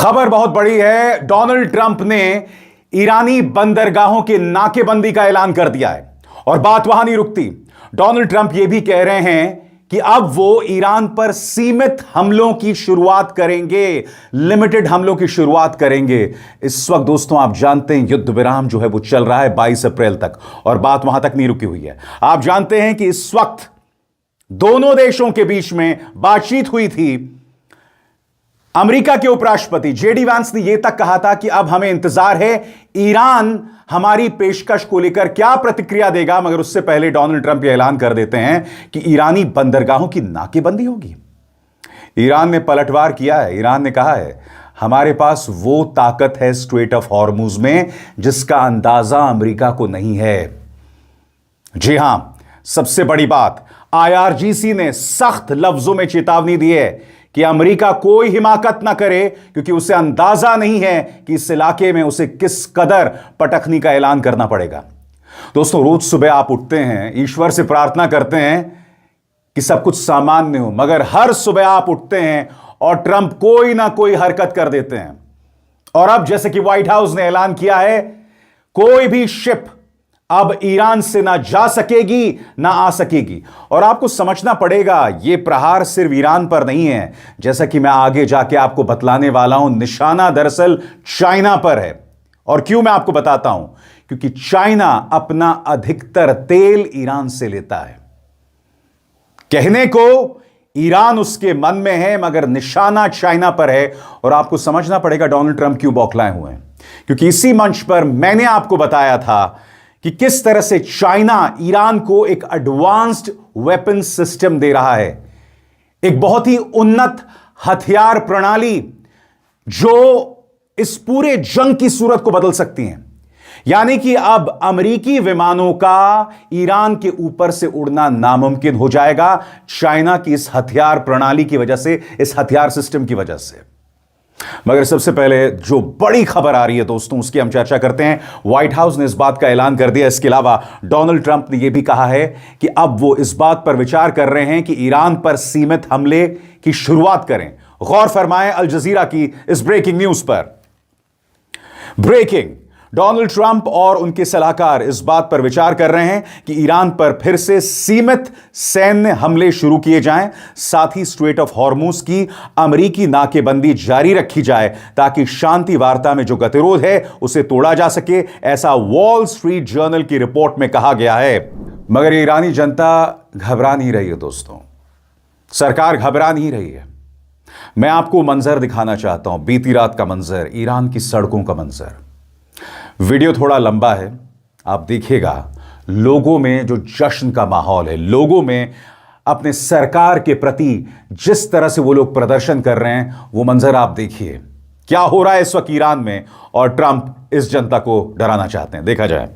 खबर बहुत बड़ी है। डोनाल्ड ट्रंप ने ईरानी बंदरगाहों की नाकेबंदी का ऐलान कर दिया है और बात वहां नहीं रुकती। डोनाल्ड ट्रंप यह भी कह रहे हैं कि अब वो ईरान पर सीमित हमलों की शुरुआत करेंगे, लिमिटेड हमलों की शुरुआत करेंगे। इस वक्त दोस्तों आप जानते हैं युद्ध विराम जो है वो चल रहा है 22 अप्रैल तक और बात वहां तक नहीं रुकी हुई है। आप जानते हैं कि इस वक्त दोनों देशों के बीच में बातचीत हुई थी। अमेरिका के उपराष्ट्रपति जेडी वांस ने यह तक कहा था कि अब हमें इंतजार है ईरान हमारी पेशकश को लेकर क्या प्रतिक्रिया देगा, मगर उससे पहले डोनाल्ड ट्रंप यह ऐलान कर देते हैं कि ईरानी बंदरगाहों की नाकेबंदी होगी। ईरान ने पलटवार किया है। ईरान ने कहा है हमारे पास वो ताकत है स्ट्रेट ऑफ हॉर्मुज में जिसका अंदाजा अमेरिका को नहीं है। जी हां, सबसे बड़ी बात, आईआरजीसी ने सख्त लफ्जों में चेतावनी दी है कि अमेरिका कोई हिमाकत ना करे, क्योंकि उसे अंदाजा नहीं है कि इस इलाके में उसे किस कदर पटखनी का ऐलान करना पड़ेगा। दोस्तों, रोज सुबह आप उठते हैं, ईश्वर से प्रार्थना करते हैं कि सब कुछ सामान्य हो, मगर हर सुबह आप उठते हैं और ट्रंप कोई ना कोई हरकत कर देते हैं। और अब जैसे कि व्हाइट हाउस ने ऐलान किया है, कोई भी शिप अब ईरान से ना जा सकेगी ना आ सकेगी। और आपको समझना पड़ेगा यह प्रहार सिर्फ ईरान पर नहीं है, जैसा कि मैं आगे जाके आपको बतलाने वाला हूं। निशाना दरअसल चाइना पर है। और क्यों, मैं आपको बताता हूं। क्योंकि चाइना अपना अधिकतर तेल ईरान से लेता है। कहने को ईरान उसके मन में है, मगर निशाना चाइना पर है। और आपको समझना पड़ेगा डोनाल्ड ट्रंप क्यों बौखलाए हुए हैं। क्योंकि इसी मंच पर मैंने आपको बताया था कि किस तरह से चाइना ईरान को एक एडवांस्ड वेपन सिस्टम दे रहा है, एक बहुत ही उन्नत हथियार प्रणाली जो इस पूरे जंग की सूरत को बदल सकती है। यानी कि अब अमेरिकी विमानों का ईरान के ऊपर से उड़ना नामुमकिन हो जाएगा, चाइना की इस हथियार प्रणाली की वजह से, इस हथियार सिस्टम की वजह से। मगर सबसे पहले जो बड़ी खबर आ रही है दोस्तों, उसकी हम चर्चा करते हैं। व्हाइट हाउस ने इस बात का ऐलान कर दिया। इसके अलावा डोनाल्ड ट्रंप ने यह भी कहा है कि अब वो इस बात पर विचार कर रहे हैं कि ईरान पर सीमित हमले की शुरुआत करें। गौर फरमाएं अल जजीरा की इस ब्रेकिंग न्यूज पर। ब्रेकिंग, डोनाल्ड ट्रंप और उनके सलाहकार इस बात पर विचार कर रहे हैं कि ईरान पर फिर से सीमित सैन्य हमले शुरू किए जाएं, साथ ही स्ट्रेट ऑफ हॉर्मुज की अमेरिकी नाकेबंदी जारी रखी जाए ताकि शांति वार्ता में जो गतिरोध है उसे तोड़ा जा सके, ऐसा वॉल स्ट्रीट जर्नल की रिपोर्ट में कहा गया है। मगर ईरानी जनता घबरा नहीं रही है दोस्तों, सरकार घबरा नहीं रही है। मैं आपको मंजर दिखाना चाहता हूं, बीती रात का मंजर, ईरान की सड़कों का मंजर। वीडियो थोड़ा लंबा है, आप देखिएगा। लोगों में जो जश्न का माहौल है, लोगों में अपने सरकार के प्रति जिस तरह से वो लोग प्रदर्शन कर रहे हैं, वो मंजर आप देखिए। क्या हो रहा है इस वक्त ईरान में, और ट्रंप इस जनता को डराना चाहते हैं। देखा जाए।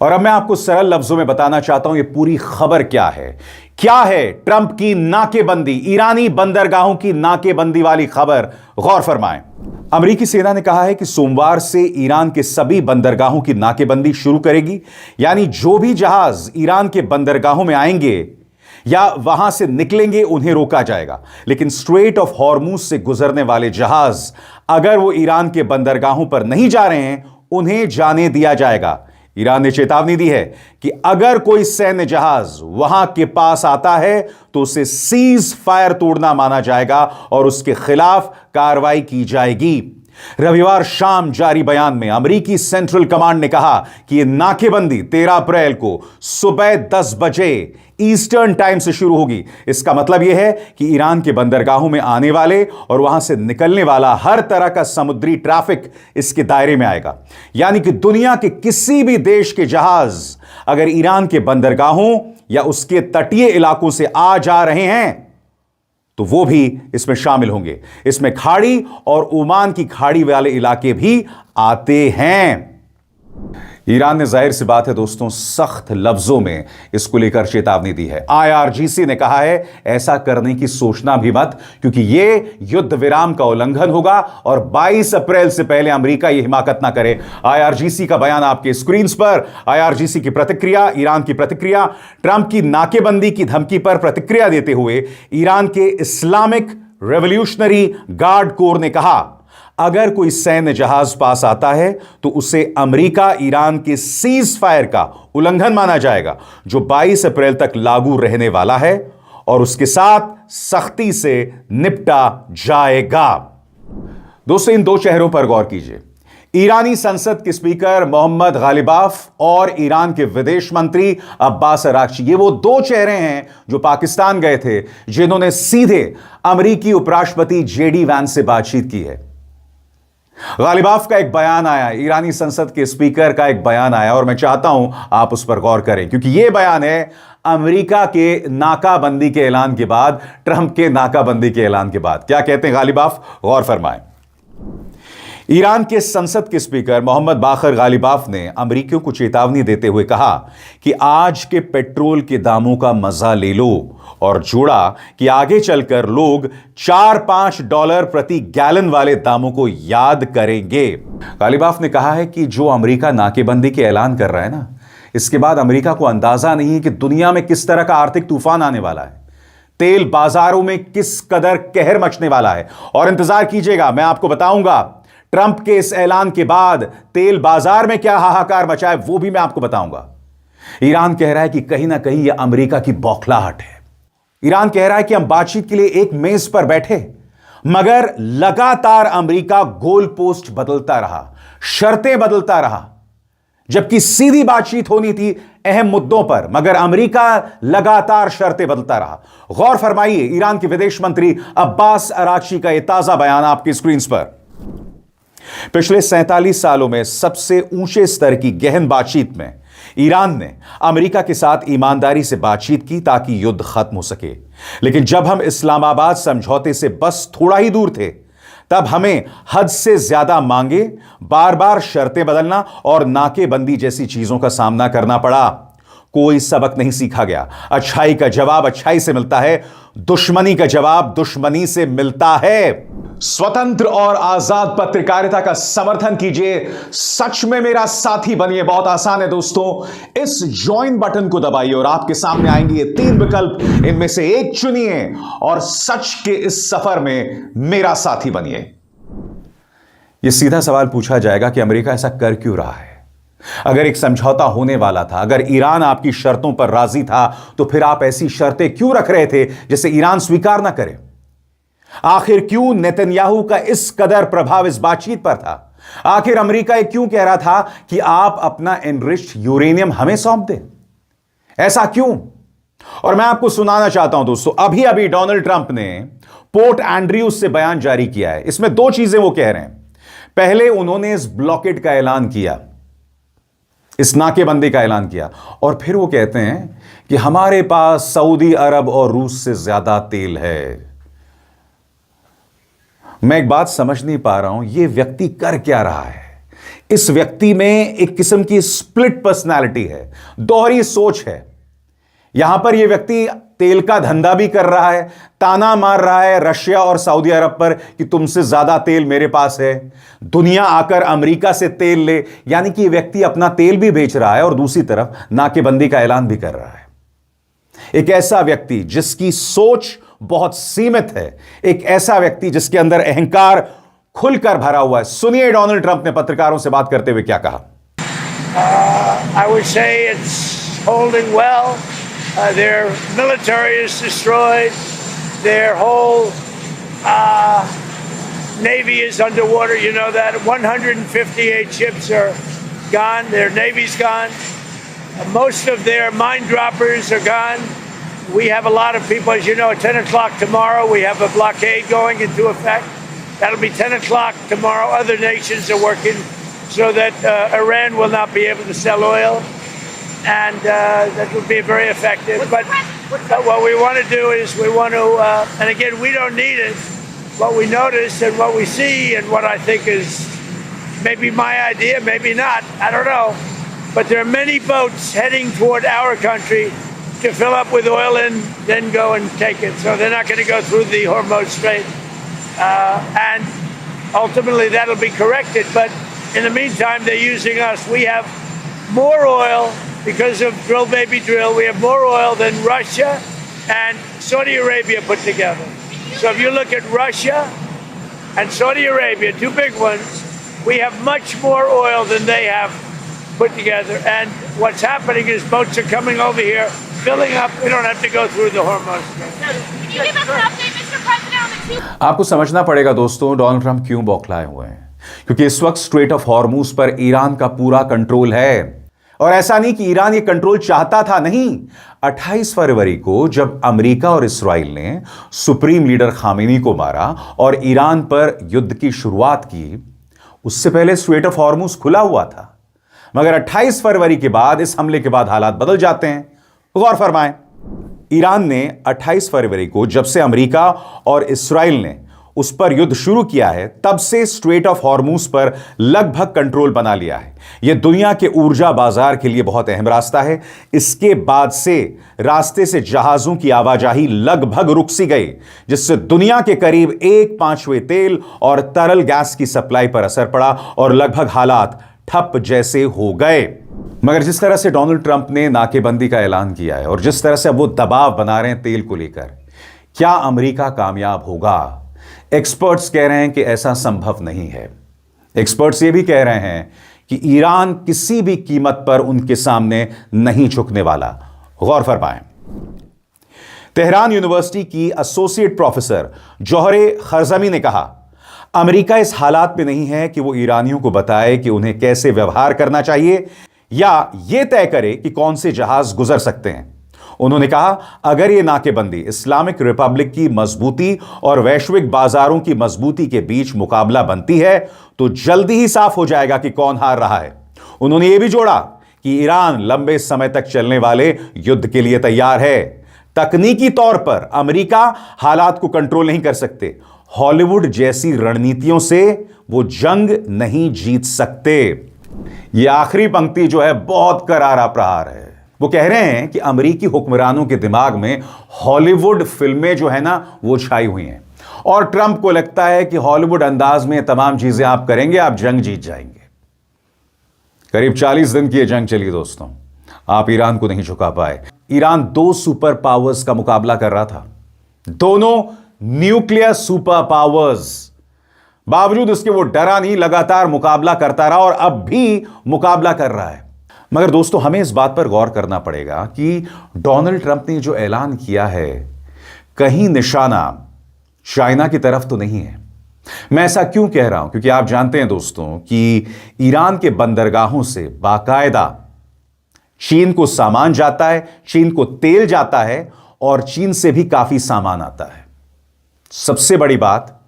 और अब मैं आपको सरल लफ्जों में बताना चाहता हूं, यह पूरी खबर क्या है ट्रंप की नाकेबंदी, ईरानी बंदरगाहों की नाकेबंदी वाली खबर। गौर फरमाएं। अमेरिकी सेना ने कहा है कि सोमवार से ईरान के सभी बंदरगाहों की नाकेबंदी शुरू करेगी, यानी जो भी जहाज ईरान के बंदरगाहों में आएंगे या वहां से निकलेंगे उन्हें रोका जाएगा, लेकिन स्ट्रेट ऑफ हॉर्मुज से गुजरने वाले जहाज अगर वो ईरान के बंदरगाहों पर नहीं जा रहे हैं उन्हें जाने दिया जाएगा। ईरान ने चेतावनी दी है कि अगर कोई सैन्य जहाज वहां के पास आता है तो उसे सीज फायर तोड़ना माना जाएगा और उसके खिलाफ कार्रवाई की जाएगी। रविवार शाम जारी बयान में अमेरिकी सेंट्रल कमांड ने कहा कि यह नाकेबंदी 13 अप्रैल को सुबह 10 बजे ईस्टर्न टाइम से शुरू होगी। इसका मतलब यह है कि ईरान के बंदरगाहों में आने वाले और वहां से निकलने वाला हर तरह का समुद्री ट्रैफिक इसके दायरे में आएगा, यानी कि दुनिया के किसी भी देश के जहाज अगर ईरान के बंदरगाहों या उसके तटीय इलाकों से आ जा रहे हैं तो वो भी इसमें शामिल होंगे। इसमें खाड़ी और ओमान की खाड़ी वाले इलाके भी आते हैं। ईरान ने जाहिर सी बात है दोस्तों सख्त लफ्जों में इसको लेकर चेतावनी दी है। आईआरजीसी ने कहा है ऐसा करने की सोचना भी मत, क्योंकि यह युद्ध विराम का उल्लंघन होगा और 22 अप्रैल से पहले अमेरिका यह हिमाकत ना करे। आईआरजीसी का बयान आपके स्क्रीन पर। आईआरजीसी की प्रतिक्रिया, ईरान की प्रतिक्रिया। ट्रंप की नाकेबंदी की धमकी पर प्रतिक्रिया देते हुए ईरान के इस्लामिक रेवोल्यूशनरी गार्ड कोर ने कहा अगर कोई सैन्य जहाज पास आता है तो उसे अमेरिका ईरान के सीज फायर का उल्लंघन माना जाएगा जो 22 अप्रैल तक लागू रहने वाला है और उसके साथ सख्ती से निपटा जाएगा। दोस्तों इन दो चेहरों पर गौर कीजिए। ईरानी संसद के स्पीकर मोहम्मद गालिबाफ और ईरान के विदेश मंत्री अब्बास अराक्ची, ये वो दो चेहरे हैं जो पाकिस्तान गए थे, जिन्होंने सीधे अमेरिकी उपराष्ट्रपति जेडी वैंस से बातचीत की है। गालिबाफ का एक बयान आया, ईरानी संसद के स्पीकर का एक बयान आया और मैं चाहता हूं आप उस पर गौर करें, क्योंकि यह बयान है अमेरिका के नाकाबंदी के ऐलान के बाद, ट्रंप के नाकाबंदी के ऐलान के बाद। क्या कहते हैं गालिबाफ, गौर फरमाएं। ईरान के संसद के स्पीकर मोहम्मद बाखर गालिबाफ ने अमेरिकियों को चेतावनी देते हुए कहा कि आज के पेट्रोल के दामों का मजा ले लो और जोड़ा कि आगे चलकर लोग $4-5 प्रति गैलन वाले दामों को याद करेंगे। गालिबाफ ने कहा है कि जो अमेरिका नाकेबंदी के ऐलान कर रहा है ना, इसके बाद अमेरिका को अंदाजा नहीं है कि दुनिया में किस तरह का आर्थिक तूफान आने वाला है, तेल बाजारों में किस कदर कहर मचने वाला है। और इंतजार कीजिएगा, मैं आपको बताऊंगा ट्रंप के इस ऐलान के बाद तेल बाजार में क्या हाहाकार मचा है, वो भी मैं आपको बताऊंगा। ईरान कह रहा है कि कहीं ना कहीं यह अमेरिका की बौखलाहट है। ईरान कह रहा है कि हम बातचीत के लिए एक मेज पर बैठे, मगर लगातार अमेरिका गोल पोस्ट बदलता रहा, शर्तें बदलता रहा, जबकि सीधी बातचीत होनी थी अहम मुद्दों पर, मगर अमेरिका लगातार शर्तें बदलता रहा। गौर फरमाइए ईरान के विदेश मंत्री अब्बास अराक्ची का यह ताजा बयान आपकी स्क्रीन पर। पिछले 47 सालों में सबसे ऊंचे स्तर की गहन बातचीत में ईरान ने अमेरिका के साथ ईमानदारी से बातचीत की ताकि युद्ध खत्म हो सके, लेकिन जब हम इस्लामाबाद समझौते से बस थोड़ा ही दूर थे तब हमें हद से ज्यादा मांगे, बार बार शर्तें बदलना और नाकेबंदी जैसी चीजों का सामना करना पड़ा। कोई सबक नहीं सीखा गया। अच्छाई का जवाब अच्छाई से मिलता है, दुश्मनी का जवाब दुश्मनी से मिलता है। स्वतंत्र और आजाद पत्रकारिता का समर्थन कीजिए, सच में मेरा साथी बनिए। बहुत आसान है दोस्तों, इस ज्वाइन बटन को दबाइए और आपके सामने आएंगे ये 3 विकल्प, इनमें से एक चुनिए और सच के इस सफर में मेरा साथी बनिए। यह सीधा सवाल पूछा जाएगा कि अमेरिका ऐसा कर क्यों रहा है? अगर एक समझौता होने वाला था, अगर ईरान आपकी शर्तों पर राजी था, तो फिर आप ऐसी शर्तें क्यों रख रहे थे जिसे ईरान स्वीकार ना करे? आखिर क्यों नेतन्याहू का इस कदर प्रभाव इस बातचीत पर था? आखिर अमेरिका क्यों कह रहा था कि आप अपना एनरिच्ड यूरेनियम हमें सौंप दें? ऐसा क्यों? और मैं आपको सुनाना चाहता हूं दोस्तों, अभी अभी डोनाल्ड ट्रंप ने पोर्ट एंड्रयूज से बयान जारी किया है। इसमें 2 चीजें वो कह रहे हैं। पहले उन्होंने इस ब्लॉकेड का ऐलान किया, इस नाकेबंदी का ऐलान किया, और फिर वो कहते हैं कि हमारे पास सऊदी अरब और रूस से ज्यादा तेल है। मैं एक बात समझ नहीं पा रहा हूं, यह व्यक्ति कर क्या रहा है। इस व्यक्ति में एक किस्म की स्प्लिट पर्सनालिटी है, दोहरी सोच है। यहां पर यह व्यक्ति तेल का धंधा भी कर रहा है, ताना मार रहा है रशिया और सऊदी अरब पर कि तुमसे ज्यादा तेल मेरे पास है, दुनिया आकर अमेरिका से तेल ले, यानी कि यह व्यक्ति अपना तेल भी बेच रहा है और दूसरी तरफ नाकेबंदी का ऐलान भी कर रहा है। एक ऐसा व्यक्ति जिसकी सोच बहुत सीमित है, एक ऐसा व्यक्ति जिसके अंदर अहंकार खुलकर भरा हुआ है। सुनिए डोनाल्ड ट्रंप ने पत्रकारों से बात करते हुए क्या कहा। I would say it's holding well. Their military is destroyed. Their whole navy is underwater. You know that 158 ships are gone. Their navy's gone. Most of their mine droppers are gone. We have a lot of people, as you know, at 10 o'clock tomorrow, we have a blockade going into effect. That'll be 10 o'clock tomorrow. Other nations are working so that Iran will not be able to sell oil. And that would be very effective. But what we want to do is we want to, and again, we don't need it. What we notice and what we see and what I think is maybe my idea, maybe not, I don't know. But there are many boats heading toward our country to fill up with oil and then go and take it. So they're not going to go through the Hormuz Strait. And ultimately that'll be corrected. But in the meantime, they're using us. We have more oil because of drill baby drill. We have more oil than Russia and Saudi Arabia put together. So if you look at Russia and Saudi Arabia, two big ones, we have much more oil than they have put together. And what's happening is boats are coming over here, filling up. We don't have to go through the Hormuz. Can you give us an update, Mr. President, on the two? आपको समझना पड़ेगा दोस्तों, Donald Trump क्यों बौखलाए हुए हैं। क्योंकि इस वक्त स्ट्रेट ऑफ हॉर्मूज पर ईरान का पूरा कंट्रोल है। और ऐसा नहीं कि ईरान ये कंट्रोल चाहता था, नहीं। 28 फरवरी को जब अमेरिका और इस्राइल ने सुप्रीम लीडर खामेनी को मारा और ईरान पर युद्ध की शुरुआत की, उससे पहले स्ट्रेट ऑफ हॉर्मूज खुला हुआ था। मगर 28 फरवरी के बाद, इस हमले के बाद हालात बदल जाते हैं। गौर फरमाएं, ईरान ने 28 फरवरी को जब से अमेरिका और इस्राइल ने उस पर युद्ध शुरू किया है, तब से स्ट्रेट ऑफ हॉर्मूज पर लगभग कंट्रोल बना लिया है। यह दुनिया के ऊर्जा बाजार के लिए बहुत अहम रास्ता है। इसके बाद से रास्ते से जहाजों की आवाजाही लगभग रुक सी गई, जिससे दुनिया के करीब 1/5 तेल और तरल गैस की सप्लाई पर असर पड़ा और लगभग हालात ठप जैसे हो गए। मगर जिस तरह से डोनाल्ड ट्रंप ने नाकेबंदी का ऐलान किया है और जिस तरह से अब वो दबाव बना रहे हैं तेल को लेकर, क्या अमेरिका कामयाब होगा? एक्सपर्ट्स कह रहे हैं कि ऐसा संभव नहीं है। एक्सपर्ट्स ये भी कह रहे हैं कि ईरान किसी भी कीमत पर उनके सामने नहीं झुकने वाला। गौर फरमाएं, तेहरान यूनिवर्सिटी की एसोसिएट प्रोफेसर जौहरे खरजमी ने कहा, अमेरिका इस हालात में नहीं है कि वो ईरानियों को बताए कि उन्हें कैसे व्यवहार करना चाहिए या यह तय करे कि कौन से जहाज गुजर सकते हैं। उन्होंने कहा, अगर यह नाकेबंदी इस्लामिक रिपब्लिक की मजबूती और वैश्विक बाजारों की मजबूती के बीच मुकाबला बनती है, तो जल्दी ही साफ हो जाएगा कि कौन हार रहा है। उन्होंने यह भी जोड़ा कि ईरान लंबे समय तक चलने वाले युद्ध के लिए तैयार है। तकनीकी तौर पर अमेरिका हालात को कंट्रोल नहीं कर सकते। हॉलीवुड जैसी रणनीतियों से वो जंग नहीं जीत सकते। यह आखिरी पंक्ति जो है बहुत करारा प्रहार है। वो कह रहे हैं कि अमेरिकी हुक्मरानों के दिमाग में हॉलीवुड फिल्में जो है ना, वो छाई हुई हैं और ट्रंप को लगता है कि हॉलीवुड अंदाज में तमाम चीजें आप करेंगे, आप जंग जीत जाएंगे। करीब 40 दिन की यह जंग चली दोस्तों, आप ईरान को नहीं झुका पाए। ईरान 2 सुपर पावर्स का मुकाबला कर रहा था, दोनों न्यूक्लियर सुपर पावर्स। बावजूद इसके वो डरा नहीं, लगातार मुकाबला करता रहा और अब भी मुकाबला कर रहा है। मगर दोस्तों, हमें इस बात पर गौर करना पड़ेगा कि डोनाल्ड ट्रंप ने जो ऐलान किया है, कहीं निशाना चाइना की तरफ तो नहीं है। मैं ऐसा क्यों कह रहा हूं? क्योंकि आप जानते हैं दोस्तों कि ईरान के बंदरगाहों से बाकायदा चीन को सामान जाता है, चीन को तेल जाता है और चीन से भी काफी सामान आता है। सबसे बड़ी बात,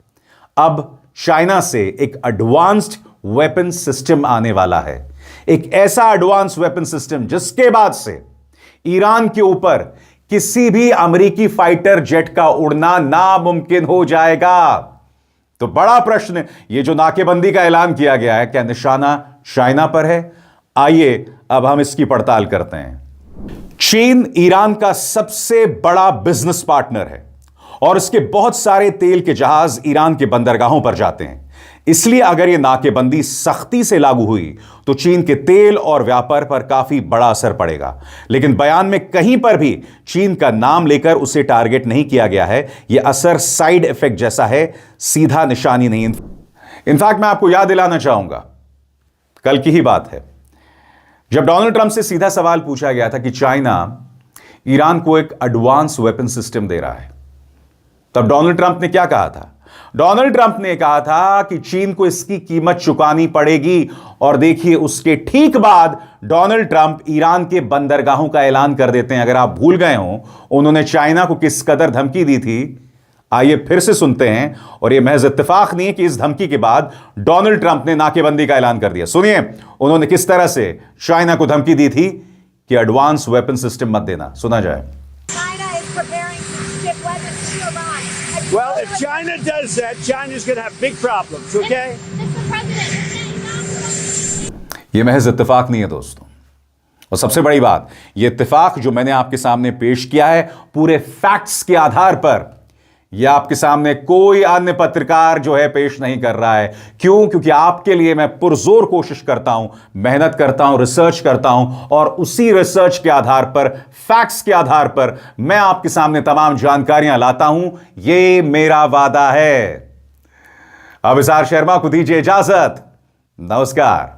अब चाइना से एक एडवांस्ड वेपन सिस्टम आने वाला है, एक ऐसा एडवांस वेपन सिस्टम जिसके बाद से ईरान के ऊपर किसी भी अमेरिकी फाइटर जेट का उड़ना नामुमकिन हो जाएगा। तो बड़ा प्रश्न, ये जो नाकेबंदी का ऐलान किया गया है, क्या निशाना चाइना पर है? आइए अब हम इसकी पड़ताल करते हैं। चीन ईरान का सबसे बड़ा बिजनेस पार्टनर है और इसके बहुत सारे तेल के जहाज ईरान के बंदरगाहों पर जाते हैं। इसलिए अगर यह नाकेबंदी सख्ती से लागू हुई तो चीन के तेल और व्यापार पर काफी बड़ा असर पड़ेगा। लेकिन बयान में कहीं पर भी चीन का नाम लेकर उसे टारगेट नहीं किया गया है। यह असर साइड इफेक्ट जैसा है, सीधा निशानी नहीं। इनफैक्ट मैं आपको याद दिलाना चाहूंगा, कल की ही बात है जब डोनाल्ड ट्रंप से सीधा सवाल पूछा गया था कि चाइना ईरान को एक एडवांस वेपन सिस्टम दे रहा है, तब डोनाल्ड ट्रंप ने क्या कहा था? डोनाल्ड ट्रंप ने कहा था कि चीन को इसकी कीमत चुकानी पड़ेगी। और देखिए, उसके ठीक बाद डोनाल्ड ट्रंप ईरान के बंदरगाहों का ऐलान कर देते हैं। अगर आप भूल गए हो उन्होंने चाइना को किस कदर धमकी दी थी, आइए फिर से सुनते हैं। और यह महज इत्तेफाक नहीं है कि इस धमकी के बाद डोनाल्ड ट्रंप ने नाकेबंदी का ऐलान कर दिया। सुनिए उन्होंने किस तरह से चाइना को धमकी दी थी कि एडवांस वेपन सिस्टम मत देना। सुना जाए। China is preparing to ship weapons to Iran. Well, if China does that, China's going to have big problems, okay? Mr. President, यह महज इत्तेफाक नहीं है दोस्तों। और सबसे बड़ी बात, यह इत्तेफाक जो मैंने आपके सामने पेश किया है पूरे फैक्ट्स के आधार पर, यह आपके सामने कोई अन्य पत्रकार जो है पेश नहीं कर रहा है। क्यों? क्योंकि आपके लिए मैं पुरजोर कोशिश करता हूं, मेहनत करता हूं, रिसर्च करता हूं और उसी रिसर्च के आधार पर, फैक्ट्स के आधार पर मैं आपके सामने तमाम जानकारियां लाता हूं। यह मेरा वादा है। अब इज़हार शर्मा को दीजिए इजाजत। नमस्कार।